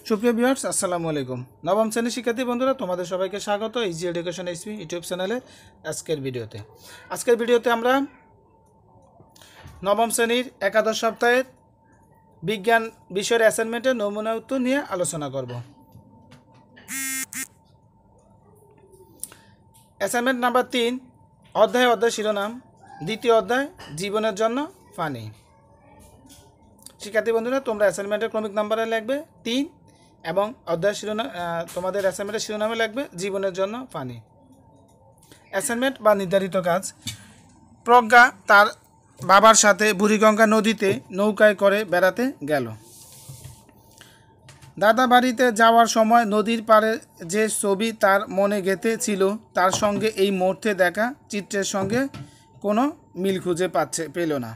সুপ্রিয় ভিউয়ার্স, আসসালামু আলাইকুম। নবম শ্রেণীর শিক্ষার্থী বন্ধুরা, তোমাদের সবাইকে স্বাগত ইজি এডুকেশন এসপি ইউটিউব চ্যানেলে। আজকের ভিডিওতে আমরা নবম শ্রেণীর একাদশ সপ্তাহের বিজ্ঞান বিষয়ের অ্যাসাইনমেন্টের নমুনা উত্তর নিয়ে আলোচনা করব। অ্যাসাইনমেন্ট নাম্বার 3, অধ্যায় শিরোনাম, দ্বিতীয় অধ্যায় জীবনের জন্য পানি। শিক্ষার্থী বন্ধুরা, তোমরা অ্যাসাইনমেন্টের ক্রমিক নাম্বারে লিখবে 3 এবং অধ্যায় শিরোনাম তোমাদের অ্যাসাইনমেন্টের শিরোনামে লিখবে জীবনের জন্য পানি। অ্যাসাইনমেন্ট বা নির্ধারিত কাজ। প্রজ্ঞা তার বাবার সাথে বুড়িগঙ্গা নদীতে নৌকায় করে বেড়াতে গেল। দাদা বাড়িতে যাওয়ার সময় নদীর পাড়ে যে ছবি তার মনে গেঁথে ছিল তার সঙ্গে এই মুহূর্তে দেখা চিত্রের সঙ্গে কোনো মিল খুঁজে পেল না।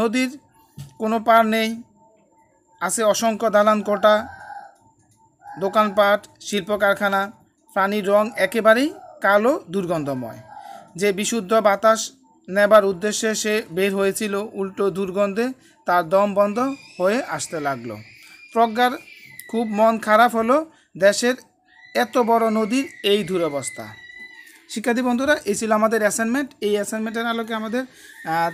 নদীর কোনো পার নেই, আছে অসংখ্য দালান কোঠা, দোকানপাট, শিল্প কারখানা। পানির রং একেবারেই কালো, দুর্গন্ধময়। যে বিশুদ্ধ বাতাস নেবার উদ্দেশ্যে সে বের হয়েছিল, উল্টো দুর্গন্ধে তার দম বন্ধ হয়ে আসতে লাগলো। প্রজ্ঞার খুব মন খারাপ হলো, দেশের এত বড় নদীর এই দুরবস্থা। শিক্ষার্থী বন্ধুরা, এই ছিল আমাদের অ্যাসাইনমেন্ট। এই অ্যাসাইনমেন্টের আলোকে আমাদের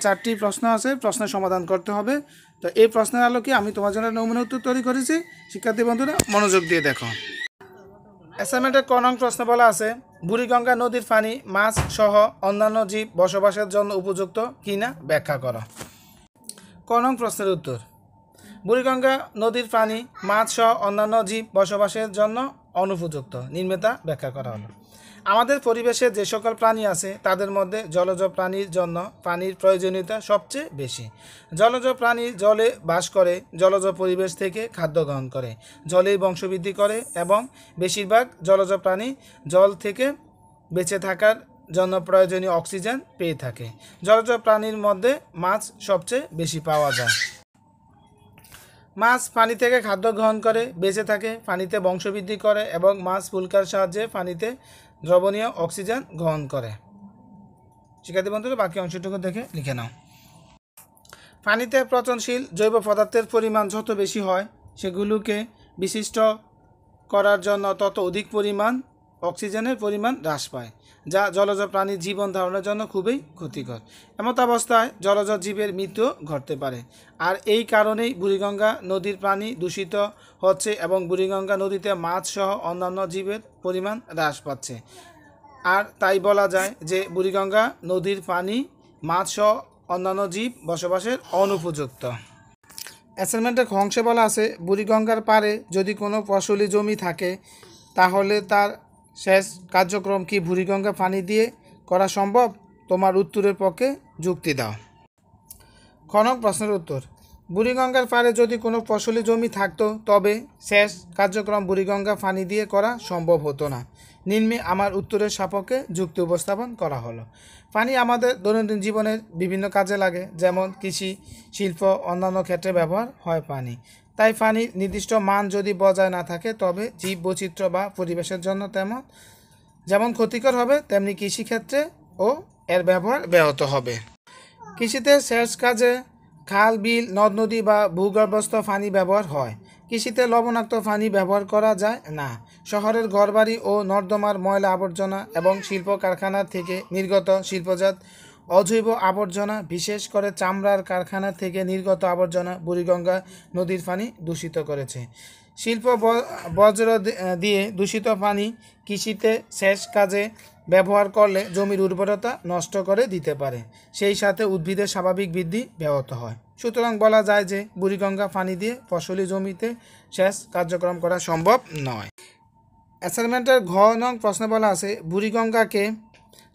4টি প্রশ্ন আছে, প্রশ্নের সমাধান করতে হবে। তো এই প্রশ্নের আলোকে আমি তোমার জন্য নমুনা উত্তর তৈরি করেছি। শিক্ষার্থী বন্ধুরা, মনোযোগ দিয়ে দেখো। অ্যাসাইনমেন্টের ক নং প্রশ্ন বলা আছে, বুড়িগঙ্গা নদীর পানি মাছ সহ অন্যান্য জীব বসবাসের জন্য উপযুক্ত কিনা ব্যাখ্যা করো। ক নং প্রশ্নের উত্তর, বুড়িগঙ্গা নদীর পানি মাছ সহ অন্যান্য জীব বসবাসের জন্য অনুপযুক্ত। নির্মাতা ব্যাখ্যা করা হলো। আমাদের পরিবেশে যে সকল প্রাণী আছে তাদের মধ্যে জলজ প্রাণীর জন্য পানির প্রয়োজনীয়তা সবচেয়ে বেশি। জলজ প্রাণী জলে বাস করে, জলজ পরিবেশ থেকে খাদ্য গ্রহণ করে, জলেই বংশবৃদ্ধি করে এবং বেশিরভাগ জলজ প্রাণী জল থেকে বেঁচে থাকার জন্য প্রয়োজনীয় অক্সিজেন পেয়ে থাকে। জলজ প্রাণীর মধ্যে মাছ সবচেয়ে বেশি পাওয়া যায়। মাছ পানি থেকে খাদ্য গ্রহণ করে বেঁচে থাকে, পানিতে বংশবৃদ্ধি করে এবং মাছ ফুলকার সাহায্যে পানিতে দ্রবণীয় অক্সিজেন গ্রহণ করে। শিক্ষার্থী বন্ধুরা, বাকি অংশটুকু দেখে লিখে নাও। পানিতে পচনশীল জৈব পদার্থের পরিমাণ যত বেশি হয়, সেগুলোকে বিশিষ্ট করার জন্য তত অধিক পরিমাণ অক্সিজেনের পরিমাণ হ্রাস পায়, যা জলজ প্রাণীর জীবন ধারণের জন্য খুবই ক্ষতিকর। এমত অবস্থায় জলজ জীবের মৃত্যু ঘটতে পারে। আর এই কারণেই বুড়িগঙ্গা নদীর পানি দূষিত হচ্ছে এবং বুড়িগঙ্গা নদীতে মাছ সহ অন্যান্য জীবের পরিমাণ হ্রাস পাচ্ছে। আর তাই বলা যায় যে বুড়িগঙ্গা নদীর পানি মাছ সহ অন্যান্য জীব বসবাসের অনুপযুক্ত। অ্যাসাইনমেন্টের অংশে বলা আছে, বুড়িগঙ্গার পাড়ে যদি কোনো ফসলি জমি থাকে তাহলে তার শেষ কার্যক্রম কি বুড়িগঙ্গা পানি দিয়ে করা সম্ভব? তোমার উত্তরের পক্ষে যুক্তি দাও। খ নং প্রশ্নের উত্তর, বুড়িগঙ্গার পাড়ে যদি কোনো ফসলি জমি থাকতো তবে শেষ কার্যক্রম বুড়িগঙ্গা পানি দিয়ে করা সম্ভব হতো না। নিম্নে আমার উত্তরের সপক্ষে যুক্তি উপস্থাপন করা হলো। পানি আমাদের দৈনন্দিন জীবনের বিভিন্ন কাজে লাগে, যেমন কৃষি, শিল্প, অন্যান্য ক্ষেত্রে ব্যবহার হয় পানি। তাই পানির নির্দিষ্ট মান যদি বজায় না থাকে তবে জীব বৈচিত্র্য বা পরিবেশের জন্য যেমন ক্ষতিকর হবে, তেমনি কৃষিক্ষেত্রে ও এর ব্যবহার ব্যাহত হবে। কৃষিতে সেচ কাজে খাল, বিল, নদ নদী বা ভূগর্ভস্থ পানি ব্যবহার হয়। কৃষিতে লবণাক্ত পানি ব্যবহার করা যায় না। শহরের ঘরবাড়ি ও নর্দমার ময়লা আবর্জনা এবং শিল্প কারখানা থেকে নির্গত শিল্পজাত অজৈব আবর্জনা, বিশেষ করে চামড়ার কারখানা থেকে নির্গত আবর্জনা বুড়িগঙ্গা নদীর পানি দূষিত করেছে। শিল্প বর্জ্য দিয়ে দূষিত পানি কৃষিতে সেচ কাজে ব্যবহার করলে জমির উর্বরতা নষ্ট করে দিতে পারে, সেই সাথে উদ্ভিদের স্বাভাবিক বৃদ্ধি ব্যাহত হয়। সুতরাং বলা যায় যে বুড়িগঙ্গা পানি দিয়ে ফসলি জমিতে সেচ কার্যক্রম করা সম্ভব নয়। অ্যাসাইনমেন্টের ঘ নং প্রশ্নে বলা আছে, বুড়িগঙ্গাকে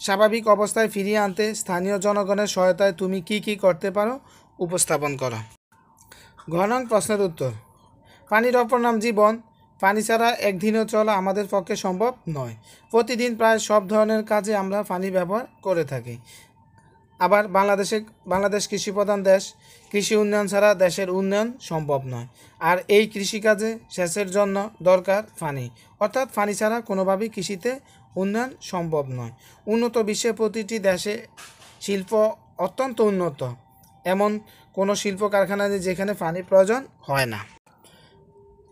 স্বাভাবিক অবস্থায় ফিরিয়ে আনতে স্থানীয় জনগণের সহায়তায় তুমি কি কি করতে পারো উপস্থাপন করো। ঘ নং প্রশ্নের উত্তর, পানির অপর নাম জীবন। পানি ছাড়া একদিনও চলা আমাদের পক্ষে সম্ভব নয়। প্রতিদিন প্রায় সব ধরনের কাজে আমরা পানি ব্যবহার করে থাকি। আবার বাংলাদেশ কৃষিপ্রধান দেশ। কৃষি উন্নয়ন ছাড়া দেশের উন্নয়ন সম্ভব নয়। আর এই কৃষিকাজে সেচের জন্য দরকার পানি, অর্থাৎ পানি ছাড়া কোনোভাবেই কৃষিতে উন্নয়ন সম্ভব নয়। উন্নত বিশ্বের প্রতিটি দেশে শিল্প অত্যন্ত উন্নত, এমন কোনো শিল্প কারখানা নেই যেখানে পানির প্রয়োজন হয় না।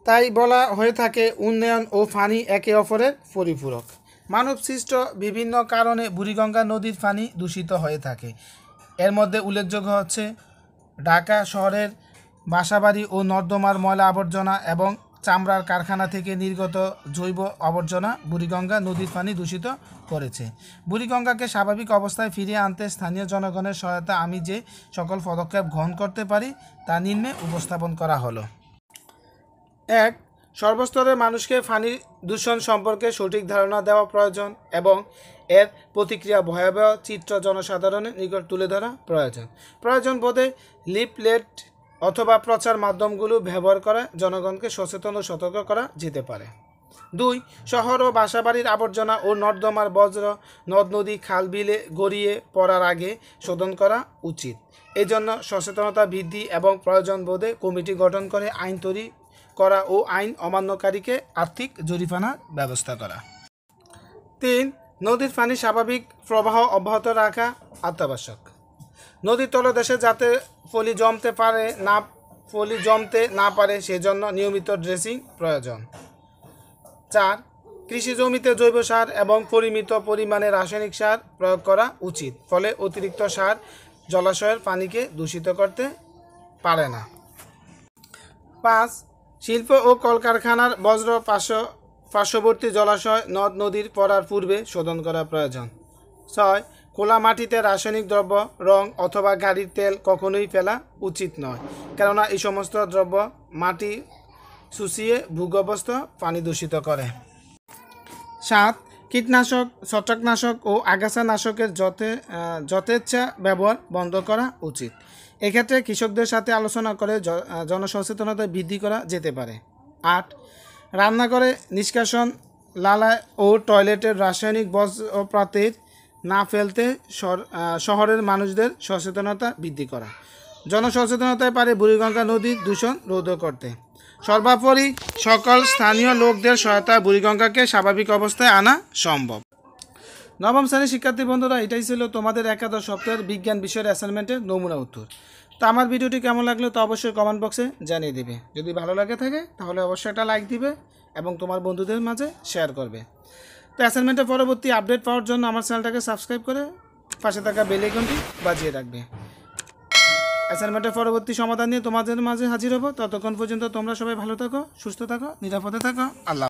তাই বলা হয়ে থাকে উন্নয়ন ও পানি একে অপরের পরিপূরক। মানবসৃষ্ট বিভিন্ন কারণে বুড়িগঙ্গা নদীর পানি দূষিত হয়ে থাকে। এর মধ্যে উল্লেখযোগ্য হচ্ছে ঢাকা শহরের বাসাবাড়ি ও নর্দমার ময়লা আবর্জনা এবং চামড়ার কারখানা থেকে নির্গত জৈব আবর্জনা বুড়িগঙ্গা নদীর পানি দূষিত করেছে। বুড়িগঙ্গাকে স্বাভাবিক অবস্থায় ফিরিয়ে আনতে স্থানীয় জনগণের সহায়তা আমি যে সকল পদক্ষেপ গ্রহণ করতে পারি তা নিম্নে উপস্থাপন করা হলো। 1. সর্বস্তরের মানুষকে পানি দূষণ সম্পর্কে সঠিক ধারণা দেওয়া প্রয়োজন এবং এর প্রতিক্রিয়া ভয়াবহ চিত্র জনসাধারণের নিকট তুলে ধরা প্রয়োজন বোধে লিফলেট অথবা প্রচার মাধ্যমগুলো ব্যবহার করে জনগণকে সচেতন ও সতর্ক করা যেতে পারে। 2. শহর ও বাসাবাড়ির আবর্জনা ও নর্দমার বজ্র নদ নদী খাল বিলে গড়িয়ে পড়ার আগে শোধন করা উচিত। এজন্য সচেতনতা বৃদ্ধি এবং প্রয়োজন বোধে কমিটি গঠন করে আইন তৈরি করা ও আইন অমান্যকারীকে আর্থিক জরিমানার ব্যবস্থা করা। 3. নদীর পানি স্বাভাবিক প্রবাহ অব্যাহত রাখা অত্যাবশ্যক। নদীর তলদেশে যাতে পলি জমতে না পারে সেজন্য নিয়মিত ড্রেসিং প্রয়োজন। 4. কৃষি জমিতে জৈব সার এবং পরিমিত পরিমাণে রাসায়নিক সার প্রয়োগ করা উচিত, ফলে অতিরিক্ত সার জলাশয়ের পানিকে দূষিত করতে পারে না। 5. শিল্প ও কলকারখানার বজ্র পার্শ্ববর্তী জলাশয় নদ নদীর পড়ার পূর্বে শোধন করা প্রয়োজন। 6. খোলা মাটিতে রাসায়নিক দ্রব্য, রং অথবা গাড়ির তেল কখনোই ফেলা উচিত নয়, কেননা এই সমস্ত দ্রব্য মাটি শুষিয়ে ভূগর্ভস্থ পানি দূষিত করে। 7. কীটনাশক, ছত্রাকনাশক ও আগাছানাশকের যথেচ্ছা ব্যবহার বন্ধ করা উচিত। এক্ষেত্রে কৃষকদের সাথে আলোচনা করে জনসচেতনতা বৃদ্ধি করা যেতে পারে। 8. রান্নাঘরে নিষ্কাশন নালা ও টয়লেটের রাসায়নিক বর্জ্যপাতের না ফেলতে শহরের মানুষদের সচেতনতা বৃদ্ধি করা। জনসচেতনতায় পারে বুড়িগঙ্গা নদীর দূষণ রোধ করতে। সর্বোপরি সকল স্থানীয় লোকদের সহায়তায় বুড়িগঙ্গাকে স্বাভাবিক অবস্থায় আনা সম্ভব। নবম শ্রেণীর শিক্ষার্থী বন্ধুরা, এটাই ছিল তোমাদের একাদশ সপ্তাহের বিজ্ঞান বিষয়ের অ্যাসাইনমেন্টের নমুনা উত্তর। তো আমার ভিডিওটি কেমন লাগলো তো অবশ্যই কমেন্ট বক্সে জানিয়ে দিবে। যদি ভালো লাগে থাকে তাহলে অবশ্যই একটা লাইক দিবে এবং তোমার বন্ধুদের মাঝে শেয়ার করবে। তো অ্যাসাইনমেন্টের পরবর্তী আপডেট পাওয়ার জন্য আমার চ্যানেলটাকে সাবস্ক্রাইব করে পাশে থাকা বেল আইকনটি বাজিয়ে রাখবে। অ্যাসাইনমেন্টের পরবর্তী সমাধান নিয়ে তোমাদের মাঝে হাজির হব। ততক্ষণ পর্যন্ত তোমরা সবাই ভালো থাকো, সুস্থ থাকো, নিরাপদে থাকো। আল্লাহ।